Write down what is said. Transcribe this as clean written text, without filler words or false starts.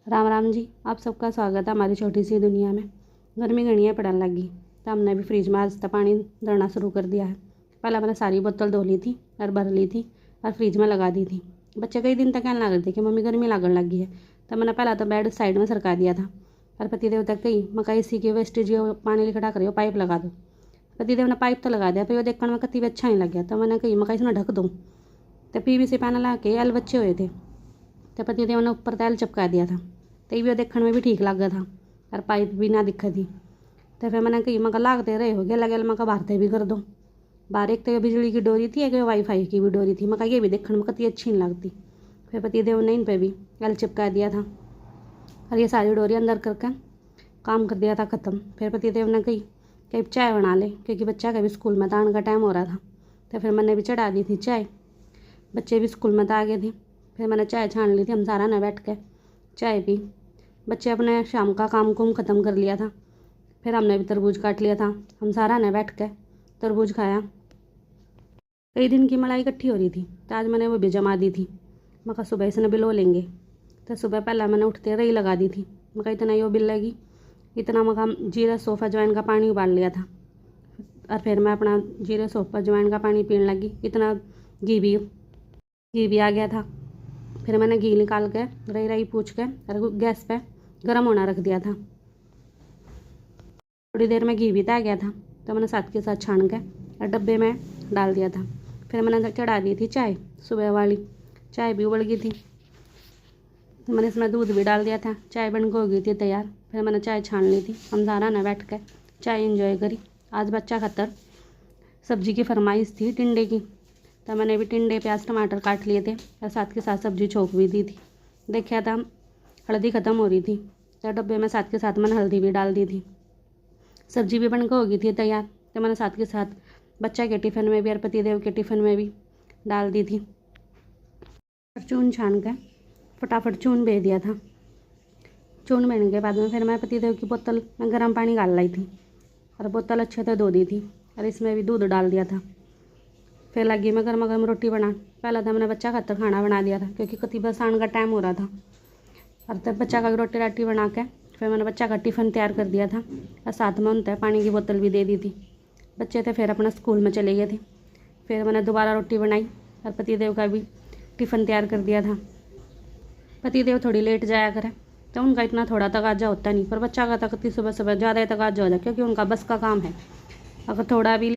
राम राम जी। आप सबका स्वागत है हमारी छोटी सी दुनिया में। गर्मी घनी है, पड़ने लगी तो हमने भी फ्रिज में आज तक पानी धरना शुरू कर दिया है। पहले मैंने सारी बोतल धो ली थी और भर ली थी और फ्रिज में लगा दी थी। बच्चे कई दिन तक कहने लग रहे थे कि मम्मी गर्मी लागने लगी है, तो मैंने पहला तो बेड साइड में सरका दिया था। और पतिदेव तक गई, मैं कही इसी की वेस्टेज पानी लिखड़ा करियो, पाइप लगा दो। पतिदेव ने पाइप तो लगा दिया, फिर वो देखने में कति भी अच्छा नहीं लग गया, तो मैंने कही मैं इसमें ढक दूँ। तो PVC पैनल ला के एल बच्चे हुए थे, तो पतिदेव ने ऊपर तेल चिपका दिया था। तो ये देखने में भी ठीक लग गया था और पाइप भी ना दिक्कत थी। तो फिर मैंने कही मैं लागते रहे हो गया लगे, मैं बाहरते भी कर दो। बाहर एक तो बिजली की डोरी थी, एक वाईफाई की भी डोरी थी। मैं ये भी देखने में कति अच्छी नहीं लगती। फिर पतिदेव ने इन पर भी एल चिपका दिया था और ये सारी डोरी अंदर करके काम कर दिया था ख़त्म। फिर पतिदेव ने कही कि चाय बना ले, क्योंकि बच्चा का भी स्कूल में आने का टाइम हो रहा था। तो फिर मैंने भी चढ़ा दी थी चाय, बच्चे भी स्कूल में आ गए थे। फिर मैंने चाय छान ली थी, हम सारा ने बैठ के चाय पी। बच्चे अपने शाम का काम कुम ख़त्म कर लिया था। फिर हमने भी तरबूज काट लिया था, हम सारा ने बैठ के तरबूज खाया। कई दिन की मलाई इकट्ठी हो रही थी, तो आज मैंने वो भी जमा दी थी। मैं कहा सुबह इसने बिलो लेंगे, तो सुबह पहला मैंने उठते रही लगा दी थी। मैं कहा इतना यो बिल लगी, इतना मैं जीरा सौंफ अजवाइन का पानी उबाल लिया था। और फिर मैं अपना जीरा सौंफ अजवाइन का पानी पीने लगी। इतना घी भी आ गया था। फिर मैंने घी निकाल के रही पूछ के और गैस पे गर्म होना रख दिया था। थोड़ी देर में घी भी आ गया था, तो मैंने साथ के साथ छान के और डब्बे में डाल दिया था। फिर मैंने चढ़ा दी थी चाय, सुबह वाली चाय भी उबल गई थी, तो मैंने इसमें दूध भी डाल दिया था। चाय बन के हो गई थी तैयार। फिर मैंने चाय छान ली थी, हम सारा ने बैठ के चाय इंजॉय करी। आज बच्चा खातर सब्जी की फरमाइश थी टिंडे की, तो मैंने भी टिंडे प्याज टमाटर काट लिए थे और साथ के साथ सब्जी छोंक भी दी थी। देखा था हल्दी ख़त्म हो रही थी, तो डब्बे में साथ के साथ मैंने हल्दी भी डाल दी थी। सब्जी भी बनकर हो गई थी तैयार, तो मैंने साथ के साथ बच्चा के टिफ़िन में भी और पतिदेव के टिफ़िन में भी डाल दी थी। और चून छान के फटाफट चून भेज दिया था। चून भेजने के बाद में फिर मैं पतिदेव की बोतल में गर्म पानी डाल लाई थी और बोतल अच्छे से धो दी थी और इसमें भी दूध डाल दिया था। फिर लगी मैं गर्मा गर्म रोटी बना। पहला था मैंने बच्चा खातर खाना बना दिया था, क्योंकि कति बस आने का टाइम हो रहा था। और तब बच्चा का रोटी राटी बना के फिर मैंने बच्चा का टिफ़िन तैयार कर दिया था और साथ में उनते पानी की बोतल भी दे दी थी। बच्चे थे फिर अपना स्कूल में चले गए थे। फिर मैंने दोबारा रोटी बनाई और पतिदेव का भी टिफ़िन तैयार कर दिया था। पतिदेव थोड़ी लेट जाया करे, तो उनका इतना थोड़ा तकाजा होता नहीं, पर बच्चा का तक सुबह सुबह ज़्यादा ही तकाजा हो जाए, क्योंकि उनका बस का काम है। अगर थोड़ा भी